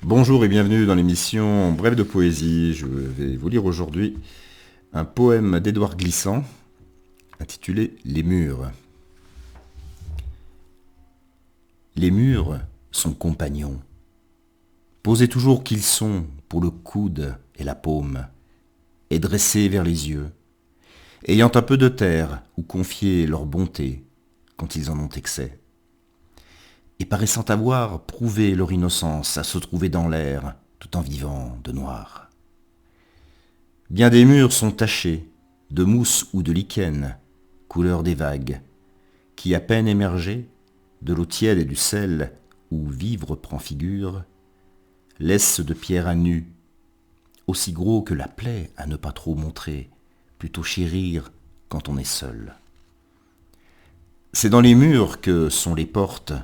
Bonjour et bienvenue dans l'émission Brève de poésie. Je vais vous lire aujourd'hui un poème d'Édouard Glissant intitulé Les murs. Les murs sont compagnons. Posés toujours qu'ils sont pour le coude et la paume, et dressés vers les yeux, ayant un peu de terre où confier leur bonté quand ils en ont excès, et paraissant avoir prouvé leur innocence à se trouver dans l'air tout en vivant de noir. Bien des murs sont tachés de mousse ou de lichen, couleur des vagues, qui à peine émergés de l'eau tiède et du sel où vivre prend figure, laissent de pierre à nu, aussi gros que la plaie à ne pas trop montrer, plutôt chérir quand on est seul. C'est dans les murs que sont les portes,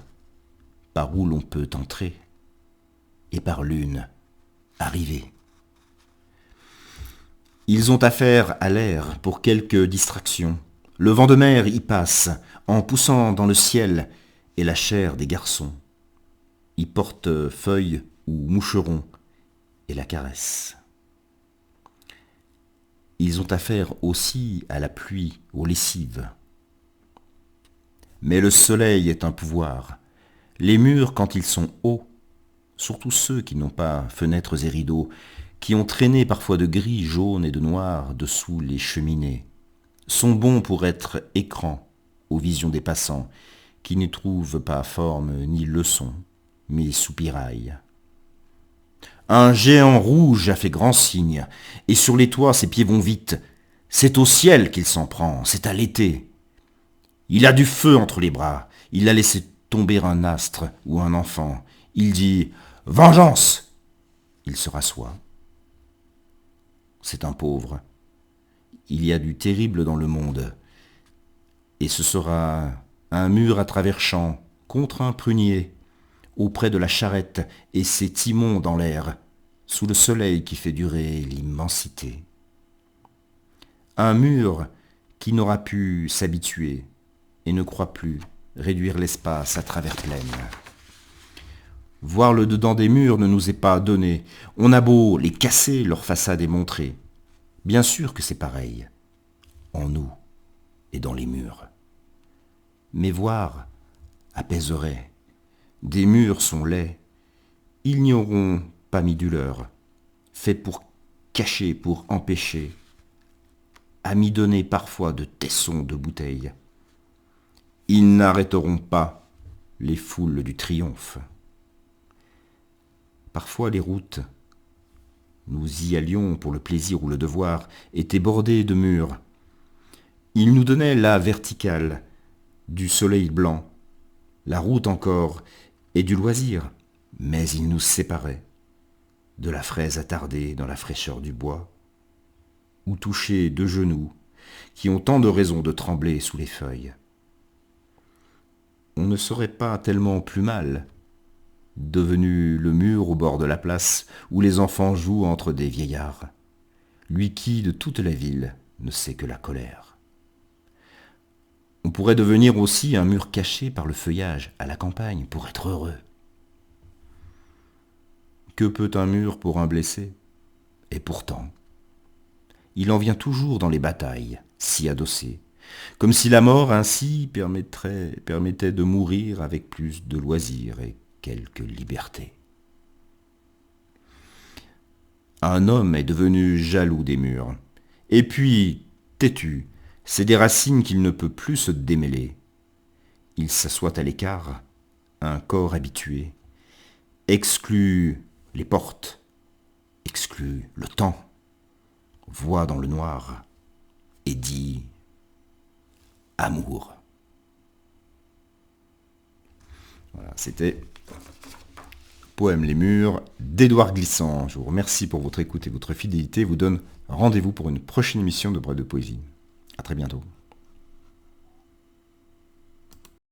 par où l'on peut entrer, et par l'une arriver. Ils ont affaire à l'air pour quelque distraction. Le vent de mer y passe, en poussant dans le ciel, et la chair des garçons. Y portent feuilles ou moucherons, et la caresse. Ils ont affaire aussi à la pluie, aux lessives. Mais le soleil est un pouvoir. Les murs, quand ils sont hauts, surtout ceux qui n'ont pas fenêtres et rideaux, qui ont traîné parfois de gris, jaune et de noir dessous les cheminées, sont bons pour être écrans aux visions des passants, qui n'y trouvent pas forme ni leçon, mais soupiraillent. Un géant rouge a fait grand signe, et sur les toits ses pieds vont vite. C'est au ciel qu'il s'en prend, c'est à l'été. Il a du feu entre les bras, il a laissé tomber un astre ou un enfant. Il dit « Vengeance !» Il se rassoit. C'est un pauvre. Il y a du terrible dans le monde. Et ce sera un mur à travers champs, contre un prunier, auprès de la charrette et ses timons dans l'air, sous le soleil qui fait durer l'immensité. Un mur qui n'aura pu s'habituer et ne croit plus réduire l'espace à travers plaine. Voir le dedans des murs ne nous est pas donné. On a beau les casser, leur façade est montrée. Bien sûr que c'est pareil, en nous et dans les murs. Mais voir apaiserait. Des murs sont laids. Ils n'y auront pas mis du leur, fait pour cacher, pour empêcher, amidonner parfois de tessons de bouteilles. Ils n'arrêteront pas les foules du triomphe. Parfois les routes, nous y allions pour le plaisir ou le devoir, étaient bordées de murs. Ils nous donnaient la verticale du soleil blanc, la route encore, et du loisir, mais ils nous séparaient de la fraise attardée dans la fraîcheur du bois, ou touchés de genoux, qui ont tant de raisons de trembler sous les feuilles. On ne serait pas tellement plus mal, devenu le mur au bord de la place où les enfants jouent entre des vieillards, lui qui, de toute la ville, ne sait que la colère. On pourrait devenir aussi un mur caché par le feuillage à la campagne pour être heureux. Que peut un mur pour un blessé? Et pourtant, il en vient toujours dans les batailles, si adossé, comme si la mort ainsi permettait de mourir avec plus de loisir et quelque liberté. Un homme est devenu jaloux des murs, et puis, têtu, c'est des racines qu'il ne peut plus se démêler. Il s'assoit à l'écart, un corps habitué, exclut les portes, exclut le temps, voit dans le noir et dit amour. Voilà, c'était Poème Les Murs d'Édouard Glissant. Je vous remercie pour votre écoute et votre fidélité. Je vous donne rendez-vous pour une prochaine émission de Brève de Poésie. À très bientôt.